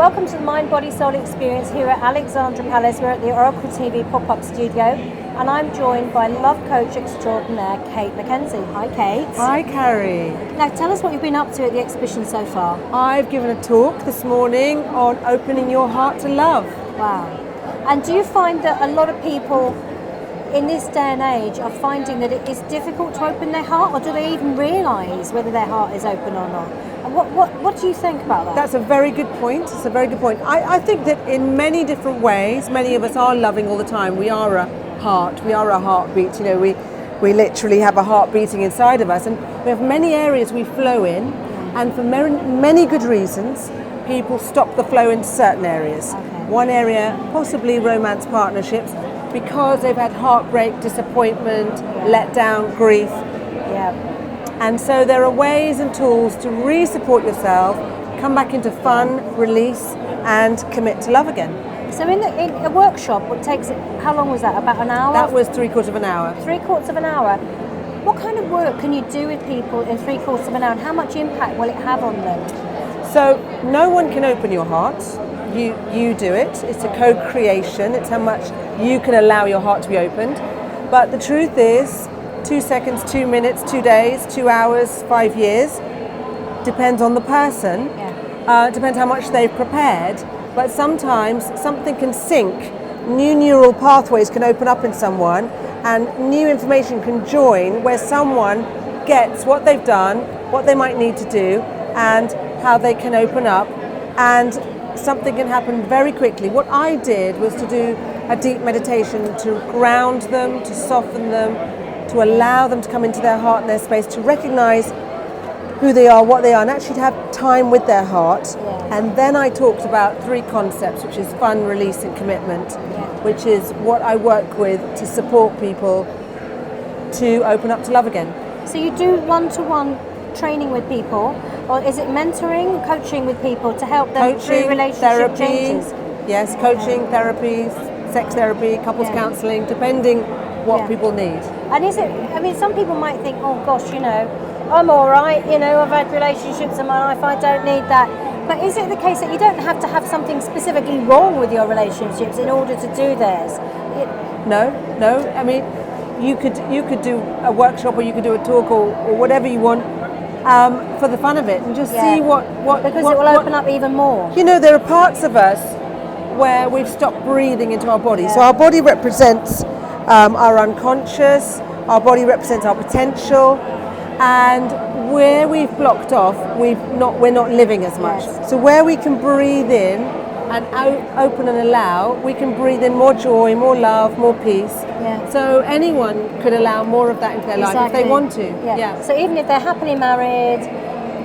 welcome to the Mind, Body, Soul Experience here at Alexandra Palace. We're at the Oracle TV pop-up studio, and I'm joined by love coach extraordinaire Cate MacKenzie. Hi, Kate. Hi, Carrie. Now, tell us what you've been up to at the exhibition so far. I've given a talk this morning on opening your heart to love. Wow. And do you find that a lot of people in this day and age are finding that it is difficult to open their heart, or do they even realise whether their heart is open or not? And what do you think about that? That's a very good point. It's a very good point. I think that in many different ways, many of us are loving all the time. We are a heart. We are a heartbeat. You know, we literally have a heart beating inside of us, and we have many areas we flow in, and for many good reasons, people stop the flow in certain areas. Okay. One area, possibly romance partnerships, because they've had heartbreak, disappointment, letdown, grief. Yeah. And so there are ways and tools to re-support yourself, come back into fun, release, and commit to love again. So in a workshop, how long was that? About an hour? That was 3/4 of an hour. 3/4 of an hour. What kind of work can you do with people in 3/4 of an hour, and how much impact will it have on them? So no one can open your heart. You do it. It's a co-creation. It's how much you can allow your heart to be opened. But the truth is, 2 seconds, 2 minutes, 2 days, 2 hours, 5 years, depends on the person. Yeah. Depends how much they've prepared. But sometimes something can sync. New neural pathways can open up in someone, and new information can join where someone gets what they've done, what they might need to do, and how they can open up, and something can happen very quickly. What I did was to do a deep meditation to ground them, to soften them, to allow them to come into their heart and their space, to recognize who they are, what they are, and actually to have time with their heart. Yeah. And then I talked about 3 concepts, which is fun, release, and commitment, which is what I work with to support people to open up to love again. So you do one-to-one training with people, or is it mentoring, coaching with people to help them through relationship therapy, changes? yes, coaching, therapy, sex therapy, couples counselling, depending what people need. And is it, I mean, some people might think, oh gosh, you know, I'm all right, you know, I've had relationships in my life, I don't need that. But is it the case that you don't have to have something specifically wrong with your relationships in order to do this? No. I mean, you could do a workshop, or you could do a talk, or whatever you want, for the fun of it, and just see what because it will open up even more. You know, there are parts of us where we've stopped breathing into our body. So our body represents our unconscious, our body represents our potential, and where we've blocked off, we're not living as much. Yes. So where we can breathe in and open and allow, we can breathe in more joy, more love, more peace. Yeah. So anyone could allow more of that into their life if they want to. Yeah. So even if they're happily married,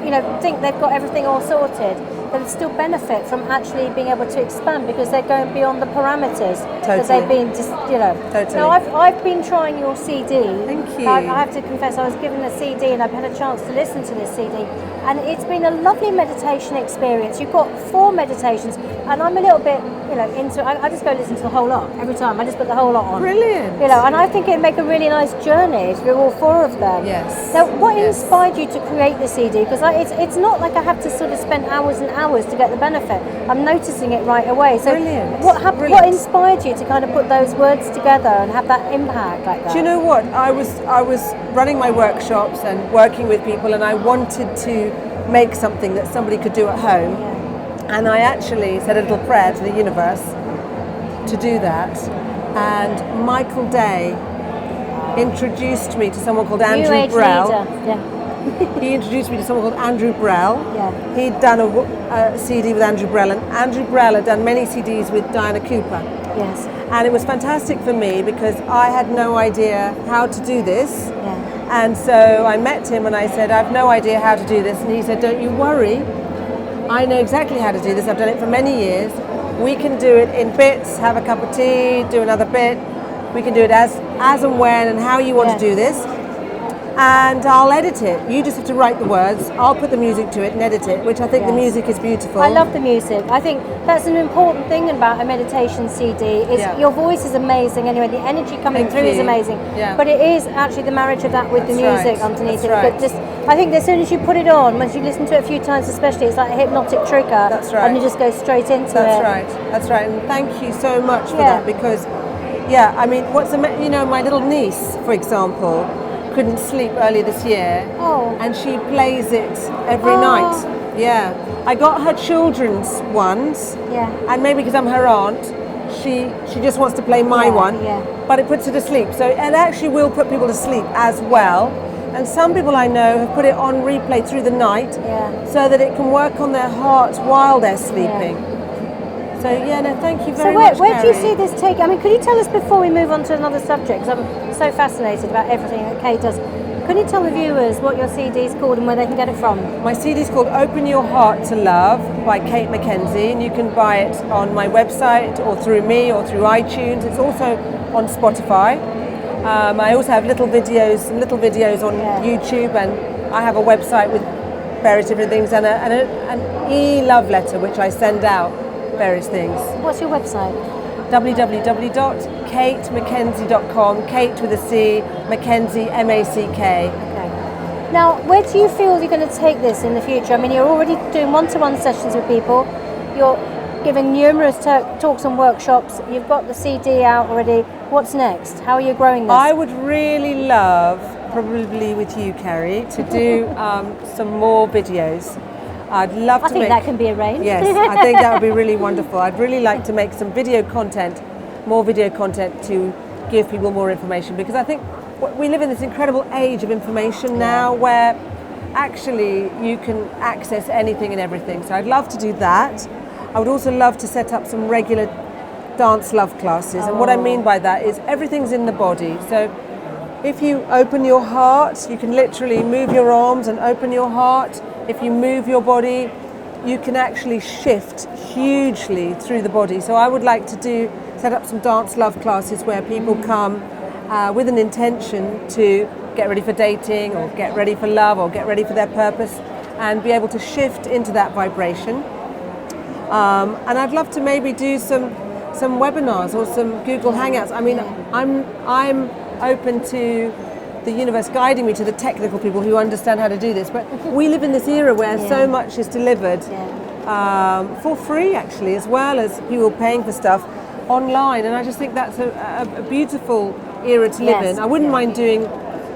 you know, think they've got everything all sorted, they'll still benefit from actually being able to expand, because they're going beyond the parameters that they've been just, you know. Totally. Now I've been trying your CD. Thank you. I have to confess, I was given a CD and I've had a chance to listen to this CD, and it's been a lovely meditation experience. You've got 4 meditations, and I'm a little bit, you know, into. I just go listen to the whole lot every time. I just put the whole lot on. Brilliant. You know, and I think it'd make a really nice journey through all 4 of them. Yes. Now, what inspired you to create the CD? Because it's not like I have to sort of spend hours and hours to get the benefit. I'm noticing it right away. So Brilliant. What inspired you to kind of put those words together and have that impact like that? Do you know what? I was running my workshops and working with people, and I wanted to make something that somebody could do at home. Yeah. And I actually said a little prayer to the universe to do that. And Michael Day introduced me to someone called Andrew Brell. He introduced me to someone called Andrew Brell. Yeah. He'd done a CD with Andrew Brell, and Andrew Brell had done many CDs with Diana Cooper. Yes. And it was fantastic for me because I had no idea how to do this. Yeah. And so I met him and I said, I've no idea how to do this. And he said, don't you worry. I know exactly how to do this. I've done it for many years. We can do it in bits, have a cup of tea, do another bit. We can do it as and when and how you want to do this. and I'll edit it. You just have to write the words. I'll put the music to it and edit it, which I think the music is beautiful. I love the music. I think that's an important thing about a meditation CD. Is your voice is amazing anyway. The energy coming through is amazing. Yeah. But it is actually the marriage of that with the music underneath it. Right. But just, I think as soon as you put it on, once you listen to it a few times, especially, it's like a hypnotic trigger. That's right. And you just go straight into it. That's right. That's right. And thank you so much for that, because, I mean, my little niece, for example, couldn't sleep earlier this year, and she plays it every night. Yeah, I got her children's ones, and maybe because I'm her aunt, she just wants to play my one, but it puts her to sleep. So it actually will put people to sleep as well. And some people I know have put it on replay through the night, so that it can work on their hearts while they're sleeping. So thank you very much. So where do you see this take? I mean, could you tell us before we move on to another subject? Because I'm so fascinated about everything that Cate does. Can you tell the viewers what your CD is called and where they can get it from? My CD is called Open Your Heart to Love by Cate MacKenzie, and you can buy it on my website or through me or through iTunes. It's also on Spotify. I also have little videos on YouTube, and I have a website with various different things and an e-love letter which I send out. Various things. What's your website? www.catemackenzie.com. Cate with a C, Mackenzie, M-A-C-K. Okay. Now, where do you feel you're going to take this in the future? I mean, you're already doing one-to-one sessions with people. You're giving numerous talks and workshops. You've got the CD out already. What's next? How are you growing this? I would really love, probably with you, Carrie, to do some more videos. I'd love to I think that can be arranged. Yes, I think that would be really wonderful. I'd really like to make some more video content to give people more information, because I think we live in this incredible age of information now where actually you can access anything and everything. So I'd love to do that. I would also love to set up some regular dance love classes. And what I mean by that is everything's in the body. So if you open your heart, you can literally move your arms and open your heart. If you move your body, you can actually shift hugely through the body. So I would like to set up some dance love classes where people come with an intention to get ready for dating or get ready for love or get ready for their purpose and be able to shift into that vibration. And I'd love to maybe do some webinars or some Google Hangouts. I mean, I'm open to the universe guiding me to the technical people who understand how to do this. But we live in this era where so much is delivered for free, actually, as well as people paying for stuff online. And I just think that's a beautiful era to live in. I wouldn't mind doing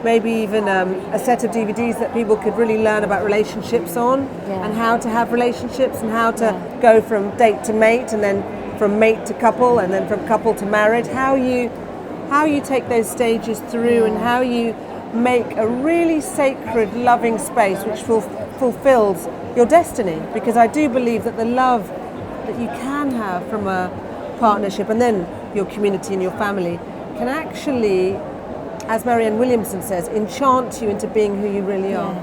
maybe even a set of DVDs that people could really learn about relationships on and how to have relationships and how to go from date to mate and then from mate to couple and then from couple to marriage, how you take those stages through and how you make a really sacred, loving space which fulfills your destiny. Because I do believe that the love that you can have from a partnership and then your community and your family can actually, as Marianne Williamson says, enchant you into being who you really are.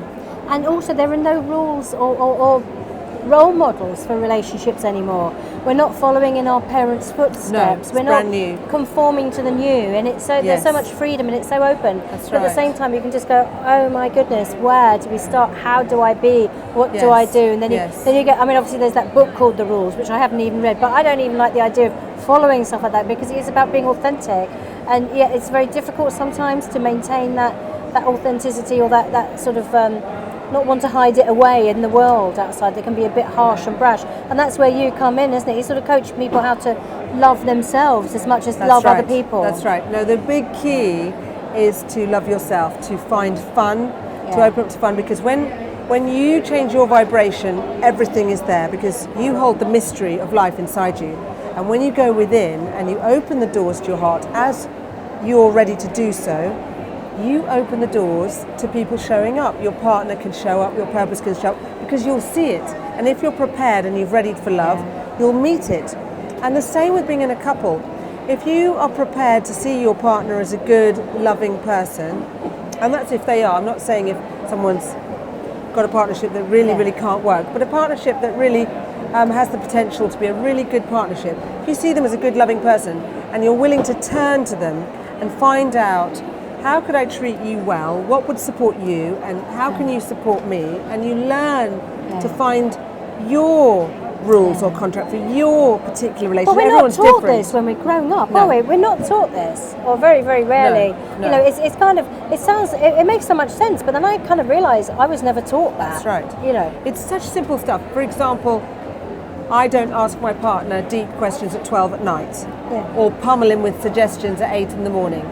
And also there are no rules or role models for relationships anymore. We're not following in our parents' footsteps. No, we're not brand new. conforming to the new, and it's so there's so much freedom and it's so open. That's but at the same time, you can just go, oh my goodness, where do we start? How do I be? What do I do? And then you get. I mean, obviously, there's that book called The Rules, which I haven't even read, but I don't even like the idea of following stuff like that because it is about being authentic, and it's very difficult sometimes to maintain that authenticity or that sort of. Not want to hide it away in the world outside. They can be a bit harsh and brash, and that's where you come in, isn't it? You sort of coach people how to love themselves as much as love other people. That's right. No, the big key is to love yourself, to find fun, to open up to fun, because when you change your vibration, everything is there because you hold the mystery of life inside you. And when you go within and you open the doors to your heart as you're ready to do so, you open the doors to people showing up. Your partner can show up, your purpose can show up, because you'll see it. And if you're prepared and you've readied for love, you'll meet it. And the same with being in a couple. If you are prepared to see your partner as a good, loving person, and that's if they are, I'm not saying if someone's got a partnership that really can't work, but a partnership that really has the potential to be a really good partnership. If you see them as a good, loving person, and you're willing to turn to them and find out how could I treat you well? What would support you? And how can you support me? And you learn to find your rules or contract for your particular relationship. But we're Everyone's not taught different. this when we're growing up, No. are we? We're not taught this, or very, very rarely. No. You know, it's kind of, it makes so much sense, but then I kind of realise I was never taught that. That's right. You know. It's such simple stuff. For example, I don't ask my partner deep questions at 12 at night, or pummel him with suggestions at 8 in the morning.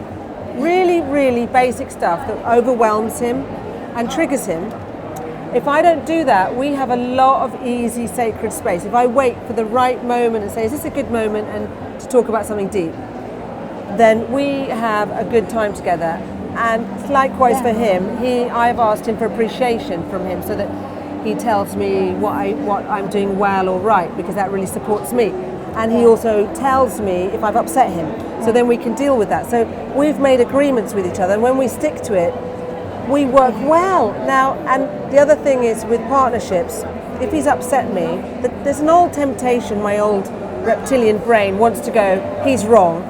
Really, really basic stuff that overwhelms him and triggers him. If I don't do that, we have a lot of easy, sacred space. If I wait for the right moment and say, is this a good moment, and to talk about something deep, then we have a good time together. And likewise for him, I've asked him for appreciation from him so that he tells me what I'm doing well or right, because that really supports me. And he also tells me if I've upset him, so then we can deal with that. So we've made agreements with each other, and when we stick to it, we work well. Now, and the other thing is with partnerships, if he's upset me, there's an old temptation, my old reptilian brain wants to go, he's wrong.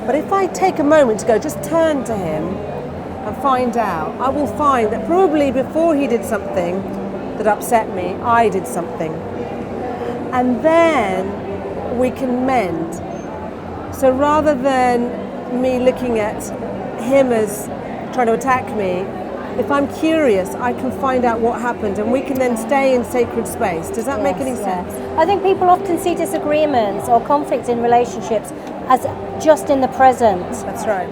But if I take a moment to go, just turn to him and find out, I will find that probably before he did something that upset me, I did something. And then we can mend. So rather than me looking at him as trying to attack me, if I'm curious, I can find out what happened, and we can then stay in sacred space. Does that make any sense? I think people often see disagreements or conflict in relationships as just in the present. That's right.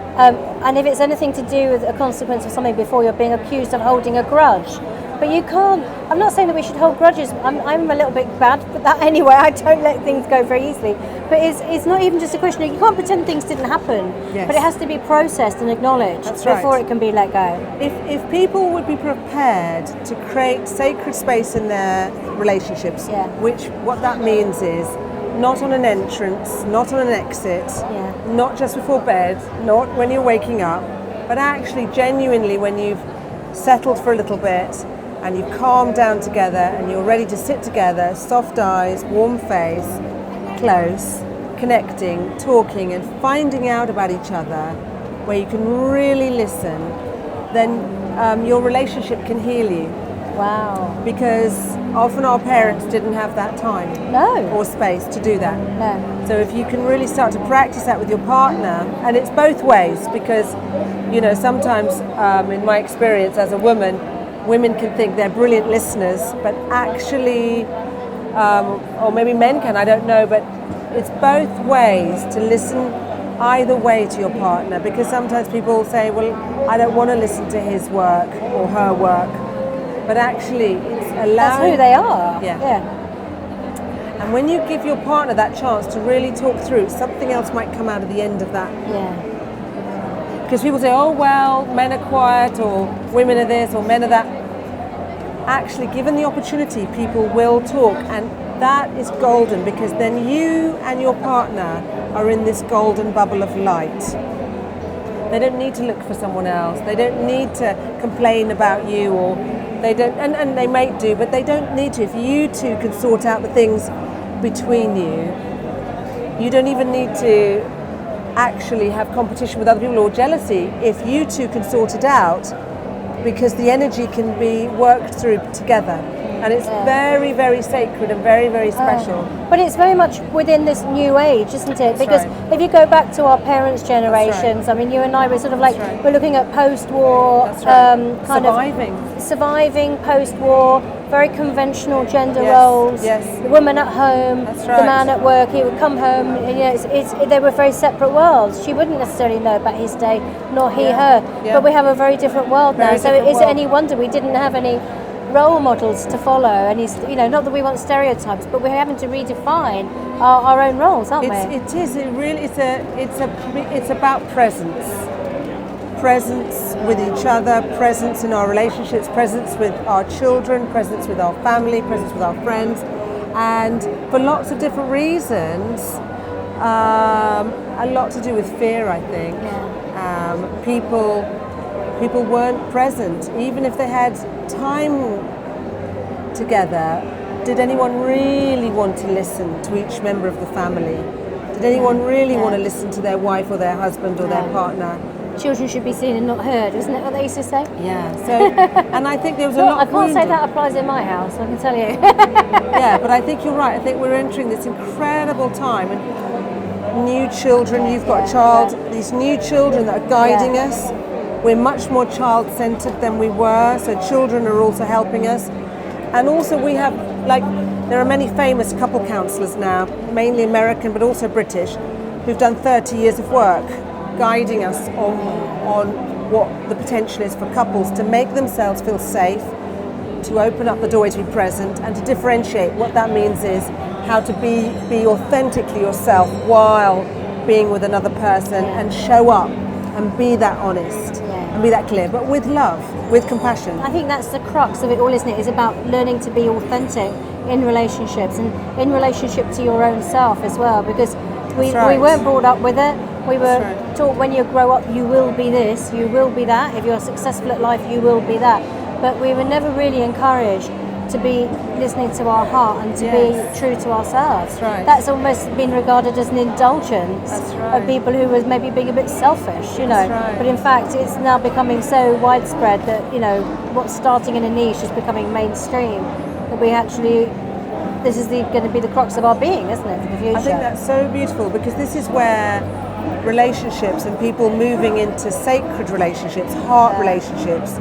And if it's anything to do with a consequence of something before, you're being accused of holding a grudge. But you can't, I'm not saying that we should hold grudges. I'm a little bit bad for that anyway. I don't let things go very easily. But it's not even just a question of, you can't pretend things didn't happen. Yes. But it has to be processed and acknowledged before it can be let go. If people would be prepared to create sacred space in their relationships, which what that means is not on an entrance, not on an exit, not just before bed, not when you're waking up, but actually genuinely when you've settled for a little bit and you've calmed down together and you're ready to sit together, soft eyes, warm face, close, connecting, talking and finding out about each other, where you can really listen, then your relationship can heal you. Wow. Because often our parents didn't have that time or space to do that. No. So if you can really start to practice that with your partner, and it's both ways, because you know sometimes in my experience as a woman, women can think they're brilliant listeners, but actually, or maybe men can, I don't know, but it's both ways to listen either way to your partner, because sometimes people say, well, I don't want to listen to his work or her work, but actually it's allowing... That's who they are. Yeah. And when you give your partner that chance to really talk through, something else might come out of the end of that. Yeah. Because people say, oh, well, men are quiet, or women are this, or men are that. Actually, given the opportunity, people will talk, and that is golden, because then you and your partner are in this golden bubble of light. They don't need to look for someone else. They don't need to complain about you, or they don't, and they may do, but they don't need to. If you two can sort out the things between you, you don't even need to actually have competition with other people or jealousy. If you two can sort it out, because the energy can be worked through together. And it's very, very sacred and very, very special. But it's very much within this new age, isn't it? Because if you go back to our parents' generations, I mean, you and I were sort of like, we're looking at post-war, surviving post-war, very conventional gender roles. The woman at home, the man at work. He would come home. And, you know, they were very separate worlds. She wouldn't necessarily know about his day, nor he her. But we have a very different world now. So is it any wonder we didn't have any role models to follow? And he's, you know, not that we want stereotypes, but we're having to redefine our own roles, aren't we? It is. It really. It's about presence. Presence with each other, presence in our relationships, presence with our children, presence with our family, presence with our friends, and for lots of different reasons, a lot to do with fear, I think. People weren't present, even if they had time together. Did anyone really want to listen to each member of the family? Did anyone really want to listen to their wife or their husband or their partner? children should be seen and not heard, isn't it what they used to say? Yeah. So, and I think there was a lot I of can't say wounding. that applies in my house, I can tell you. Yeah, but I think you're right. I think we're entering this incredible time, and new children. You've got a child. These new children that are guiding us. We're much more child-centered than we were. So children are also helping us, and also we have there are many famous couple counsellors now, mainly American but also British, who've done 30 years of work guiding us on what the potential is for couples to make themselves feel safe, to open up the doorway to be present, and to differentiate. What that means is how to be authentically yourself while being with another person, and show up and be that honest and be that clear, but with love, with compassion. I think that's the crux of it all, isn't it? It's about learning to be authentic in relationships, and in relationship to your own self as well, because we weren't brought up with it. We were taught when you grow up you will be this, you will be that. If you're successful at life, you will be that. But we were never really encouraged to be listening to our heart and to be true to ourselves. That's right. That's almost been regarded as an indulgence of people who was maybe being a bit selfish, you know. That's right. But in fact, it's now becoming so widespread that, you know, what's starting in a niche is becoming mainstream. That we actually, this is going to be the crux of our being, isn't it, for the future? I think that's so beautiful, because this is where relationships and people moving into sacred relationships, heart relationships,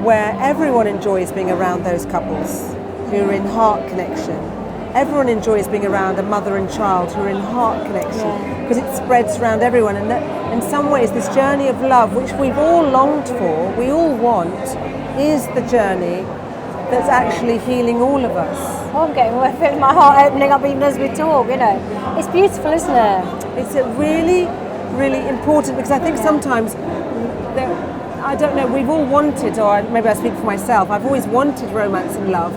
where everyone enjoys being around those couples who are in heart connection. Everyone enjoys being around a mother and child who are in heart connection, because it spreads around everyone. And that, in some ways, this journey of love, which we've all longed for, we all want, is the journey that's actually healing all of us. Oh, I'm getting feeling my heart opening up even as we talk, you know. It's beautiful, isn't it? It's a really, really important, because I think sometimes, I don't know, we've all wanted, or maybe I speak for myself, I've always wanted romance and love,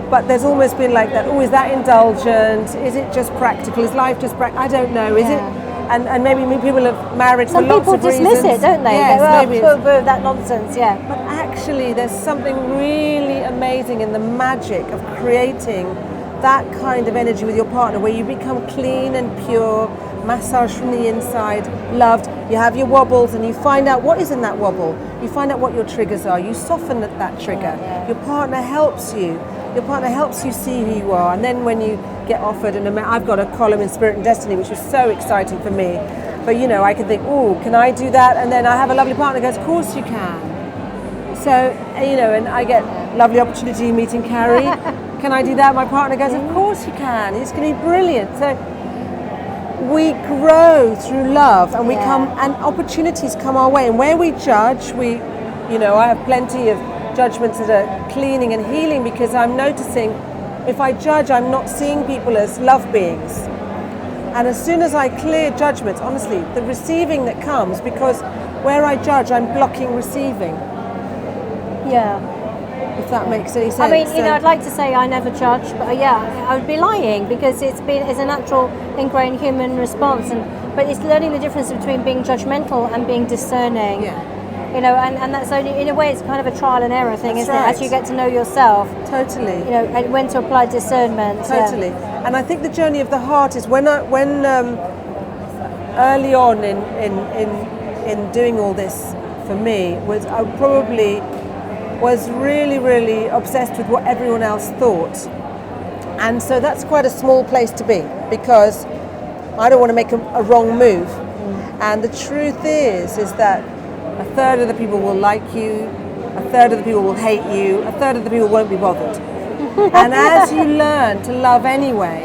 but there's almost been like that, is that indulgent? Is it just practical? Is life just practical? I don't know. Is it? And maybe people have married for lots of reasons. Some people dismiss it, don't they? Yes, They go, oh, that nonsense, But actually, there's something really amazing in the magic of creating that kind of energy with your partner, where you become clean and pure, massaged from the inside, loved. You have your wobbles, and you find out what is in that wobble. You find out what your triggers are. You soften that trigger. Your partner helps you. Your partner helps you see who you are. And then when you get offered, I've got a column in Spirit and Destiny, which was so exciting for me. But you know, I can think, oh, can I do that? And then I have a lovely partner who goes, of course you can. So, you know, and I get lovely opportunity meeting Carrie. Can I do that? My partner goes, of course you can. It's going to be brilliant. So we grow through love, and we come, and opportunities come our way. And where we judge, I have plenty of judgments that are cleaning and healing, because I'm noticing if I judge, I'm not seeing people as love beings. And as soon as I clear judgments, honestly, the receiving that comes, because where I judge, I'm blocking receiving. Yeah. If that makes any sense. I mean, I'd like to say I never judge, but I would be lying, because it's a natural ingrained human response, but it's learning the difference between being judgmental and being discerning. Yeah. You know, and that's only, in a way, it's kind of a trial and error thing, That's isn't it? As you get to know yourself. Totally. You know, and when to apply discernment. Totally. And I think the journey of the heart is when early on in doing all this for me, I probably was really, really obsessed with what everyone else thought. And so that's quite a small place to be, because I don't want to make a wrong move. And the truth is that a third of the people will like you, a third of the people will hate you, a third of the people won't be bothered. And as you learn to love anyway,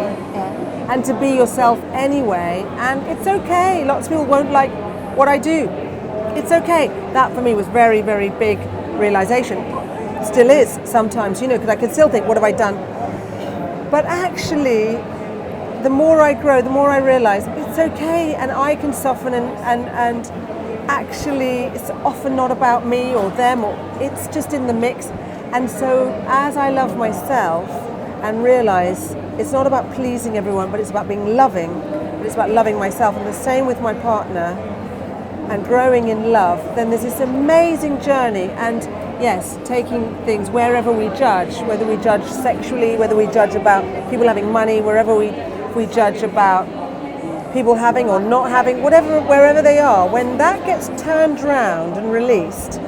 and to be yourself anyway, and it's okay, lots of people won't like what I do. It's okay. That for me was very, very big realization. Still is sometimes, because I can still think, what have I done? But actually, the more I grow, the more I realize it's okay, and I can soften, and actually it's often not about me or them, or it's just in the mix. And so as I love myself and realize it's not about pleasing everyone, but it's about being loving, but it's about loving myself, and the same with my partner, and growing in love, then there's this amazing journey. And yes, taking things wherever we judge, whether we judge sexually, whether we judge about people having money, wherever we judge about people having or not having, whatever, wherever they are, when that gets turned round and released,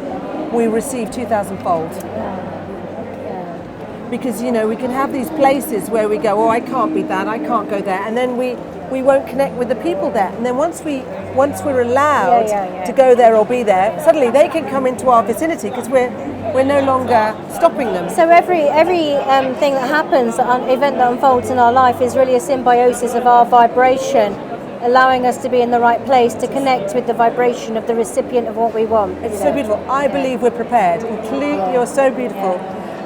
we receive 2,000-fold. Because, you know, we can have these places where we go, oh, I can't be that, I can't go there, and then we won't connect with the people there. And then once we're allowed to go there or be there, suddenly they can come into our vicinity because we're no longer stopping them. So every thing that happens, event that unfolds in our life is really a symbiosis of our vibration, allowing us to be in the right place to connect with the vibration of the recipient of what we want. It's so beautiful. I believe we're prepared. You're so beautiful.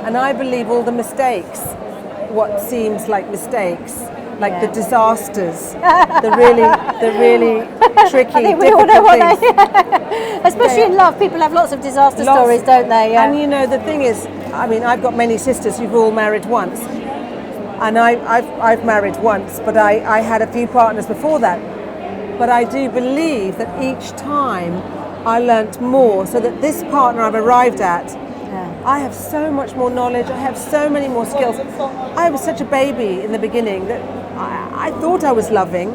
And I believe all the mistakes, what seems like mistakes, like the disasters, the really tricky, I think we all know difficult things. Especially in love, people have lots of disaster stories, don't they? Yeah. And you know, the thing is, I mean, I've got many sisters who've all married once. And I've married once, but I had a few partners before that. But I do believe that each time I learnt more, so that this partner I've arrived at, I have so much more knowledge, I have so many more skills. I was such a baby in the beginning that I thought I was loving.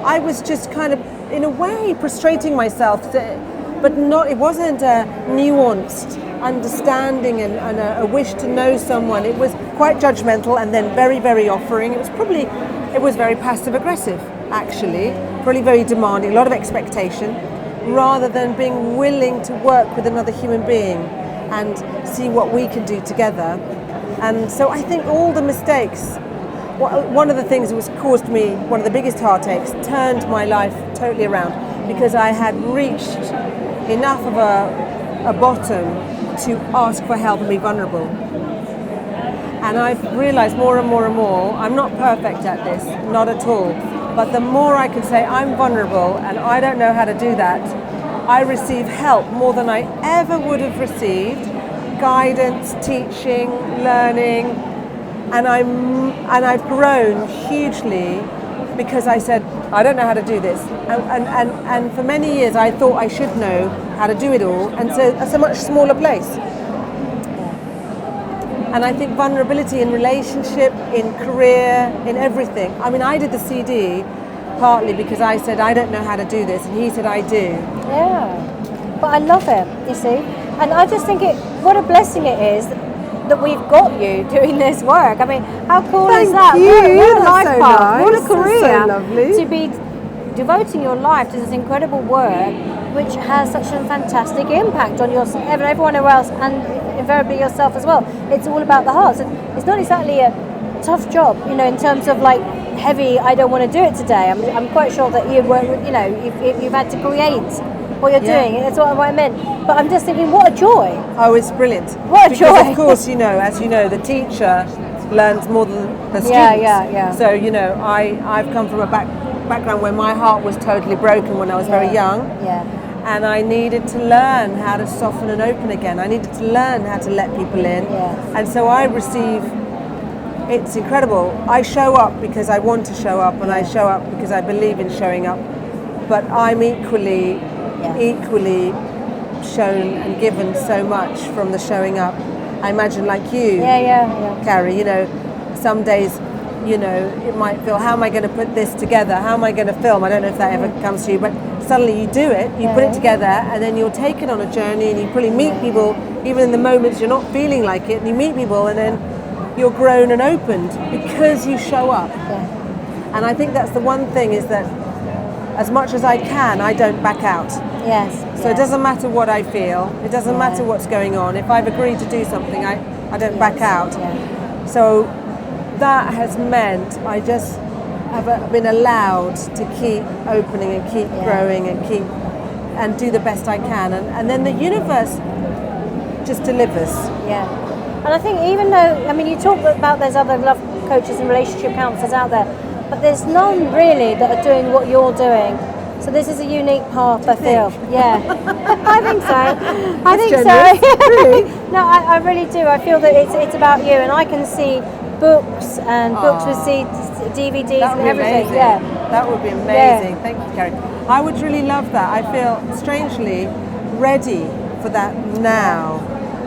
I was just kind of, in a way, prostrating myself, but it wasn't a nuanced understanding and a wish to know someone. It was quite judgmental and then very, very offering. It was very passive aggressive, actually, really very demanding, a lot of expectation, rather than being willing to work with another human being and see what we can do together. And so I think all the mistakes, one of the things that was caused me one of the biggest heartaches, turned my life totally around, because I had reached enough of a bottom to ask for help and be vulnerable. And I've realized more and more and more, I'm not perfect at this, not at all, but the more I can say I'm vulnerable and I don't know how to do that, I receive help more than I ever would have received, guidance, teaching, learning, and I've grown hugely because I said, I don't know how to do this. And for many years I thought I should know how to do it all, and so it's a much smaller place. And I think vulnerability in relationship, in career, in everything. I mean, I did the CD partly because I said, I don't know how to do this, and he said, I do. Yeah, but I love it, you see. And I just think what a blessing it is that we've got you doing this work. I mean, how cool is that? Thank you. What a That's life so path, nice. what a That's career. so lovely. To be devoting your life to this incredible work, which has such a fantastic impact on everyone else, and invariably yourself as well. It's all about the heart. So it's not exactly a tough job, you know, in terms of like heavy, I don't want to do it today. I'm quite sure that you work with, you know, you've had to create what you're doing. That's what I meant. But I'm just thinking, what a joy. Oh, it's brilliant. What a joy. Because of course, you know, as you know, the teacher learns more than the student. Yeah. So, you know, I've come from a background where my heart was totally broken when I was very young. Yeah. And I needed to learn how to soften and open again. I needed to learn how to let people in. Yes. And so I receive, it's incredible. I show up because I want to show up, and I show up because I believe in showing up. But I'm equally shown and given so much from the showing up. I imagine like you, Carrie, you know, some days, you know, it might feel, how am I going to put this together? How am I going to film? I don't know if that ever comes to you, but suddenly you do it, you put it together, and then you're taken on a journey, and you probably meet people, even in the moments you're not feeling like it, and you meet people, and then you're grown and opened because you show up. Yeah. And I think that's the one thing, is that as much as I can, I don't back out. Yes. So it doesn't matter what I feel, it doesn't matter what's going on. If I've agreed to do something, I don't back out. Yeah. So that has meant I just have been allowed to keep opening and keep growing and do the best I can. And then the universe just delivers. Yeah. And I think even though, I mean, you talk about there's other love coaches and relationship counselors out there, but there's none really that are doing what you're doing. So this is a unique path, I feel. Yeah, I think so. I think so. Really? No, I really do. I feel that it's about you, and I can see books and books with DVDs and everything. Amazing. Yeah, that would be amazing. Thank you, Carrie. I would really love that. I feel strangely ready for that now.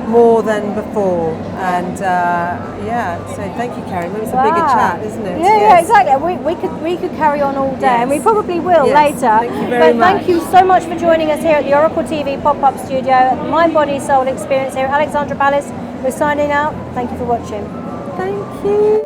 more than before. And so thank you, Carrie. It's a bigger chat, isn't it? Yeah, exactly. We could carry on all day, and we probably will later. Thank you very much. Thank you so much for joining us here at the Oracle TV pop-up studio, Mind, Body, Soul Experience here. Alexandra Ballas, we're signing out. Thank you for watching. Thank you.